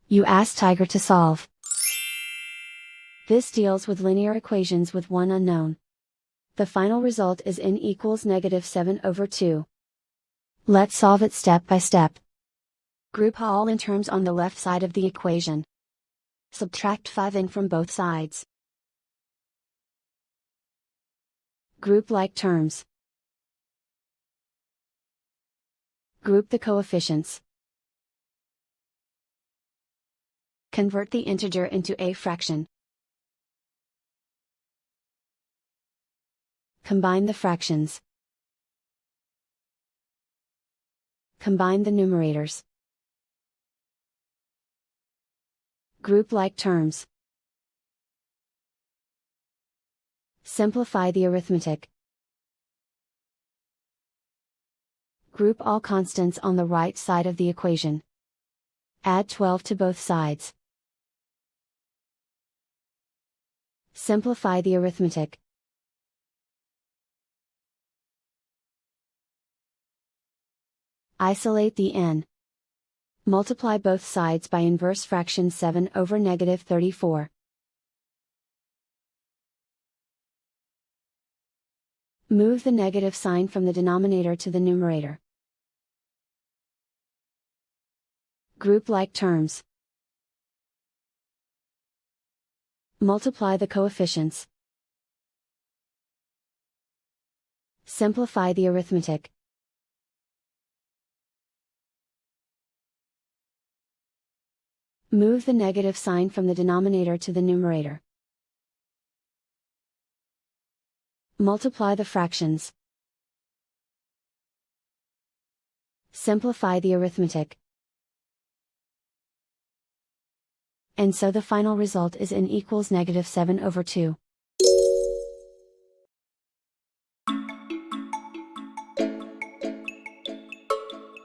You ask Tiger to solve. This deals with linear equations with one unknown. The final result is n equals -7/2. Let's solve it step by step. Group all n terms on the left side of the equation. Subtract 5n from both sides. Group like terms. Group the coefficients. Convert the integer into a fraction. Combine the fractions. Combine the numerators. Group like terms. Simplify the arithmetic. Group all constants on the right side of the equation. Add 12 to both sides. Simplify the arithmetic. Isolate the n. Multiply both sides by inverse fraction 7/-34. Move the negative sign from the denominator to the numerator. Group like terms. Multiply the coefficients. Simplify the arithmetic. Move the negative sign from the denominator to the numerator. Multiply the fractions. Simplify the arithmetic. And so the final result is n equals -7/2.